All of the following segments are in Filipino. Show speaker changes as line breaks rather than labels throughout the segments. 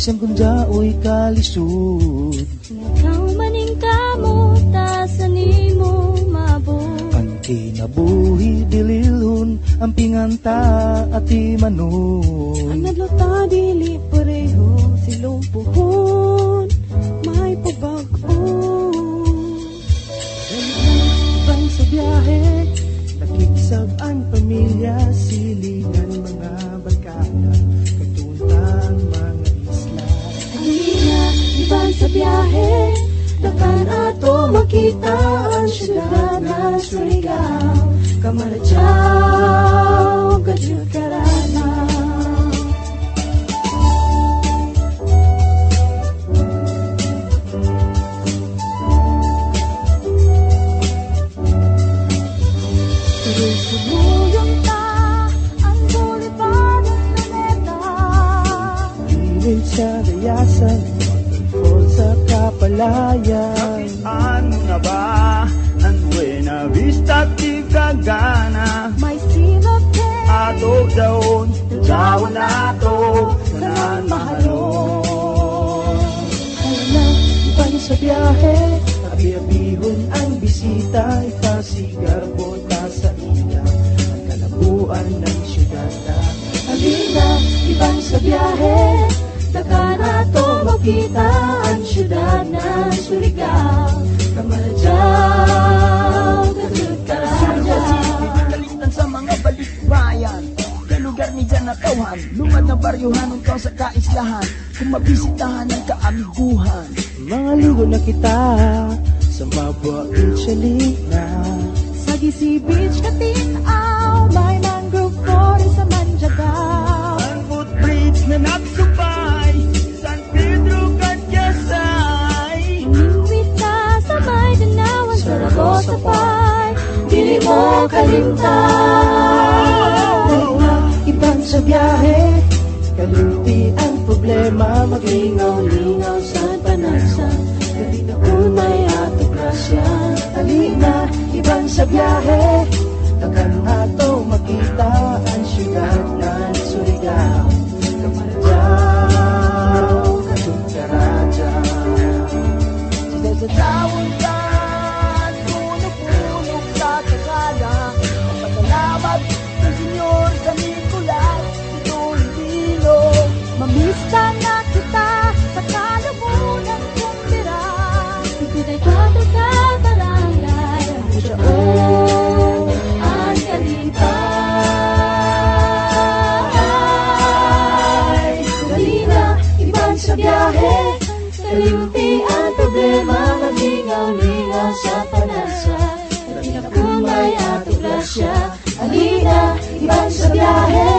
Bisan kung daoy kalisod.
Ikaw maning kamo, tasanin mo mabot.
Ang kinabuhi dililon, ang pinganta at imanon.
Ang nadlota dili pareho, silong puhon, may pagbagon. Ibang sa biyahe, nakiksab ang pamilya, silingan mga barkada, katuntang mga isla.
Halina, ibang sa biyahe, dakan ato makita ang syudad na Surigao. Kamarajao, Gadjud Karana. Tuloy-tuluyong ta ang bulipad ng planeta.
Pilit sa dayasan, waterfall sa kapalayan.
Nakitaan mo na ba ang Buena Vista Tigagana?
May sinote,
Ato daon, daon ato, sanan mahalon.
Halina, ibang sa biyahe, abi-abihon ang bisita, ipasigar bota sa ila, ang kalabuan ng syudad na.
halina, ibang sa biyahe, dakan ato makita ang syudad ng Surigao. Kamarajao, Gadjud Karana.
Kalitan sa mga balikbayan, kay lugar ni dyan natawan, lumad na baryuhan ikaw sa kaislahan, kung mabisitahan ang kaamiguhan.
Mga ligo na kita sa Mabwa Beach, halina.
Sa Gisi Beach, Katinaw, may mangrove forest sa Manjagao.
Ang footbridge na nagsupay, San Pedro Cadyasay.
Inuwi ka sa may danawan, Saragossa Pay, dili mo kalimtan.
Halina, ibang sa biyahe, kalimti ang problema, maglingaw-lingaw sa panansan. Dali na kung may ato grasya. Halina, ibang sa biyahe, tagan ato makita ang syudad ng Surigao. Kamarajao, Kadugkaraja.
Sa tawon ka, puno-puno sa Tagala. Pasalamat sa Senyor San Nicolas, ito Hilo.
Mamista na kita sa kalamunan kong tira. Ipinay kwato ka barangay, Diyaon ang kalipay. Halina, ibang sa biyahe, kalimti ang problema, maglingaw-lingaw sa panasa. Dali na kung may ato grasya. Halina, ibang sa biyahe,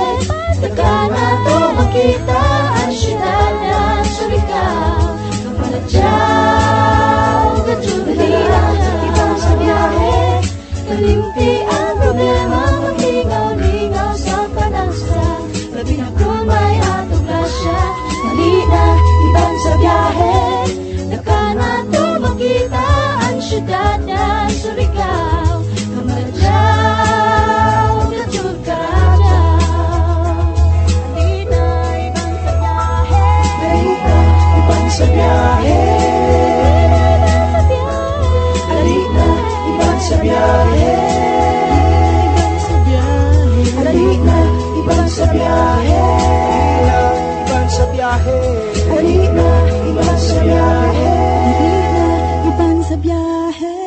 dakan ato makita ang syudad ng Surigao. Kamarajao, Gadjud Karana. Ibang sa biyahe, kalimti ang problema, maglingaw-lingaw sa panasa. Labi na kung may ato grasya. Halina, ibang sa biyahe, dakan ato makita ang syudad ng Surigao. Kamarajao, Gadjud Karana. Halina, ibang sa biyahe.
Halina, ibang sa biyahe. Halina, ibang sa biyahe. Halina, ibang sa biyahe. Ibang sa biyahe.
Halina,
Ibang sa biyahe.
halina, ibang sa biyahe.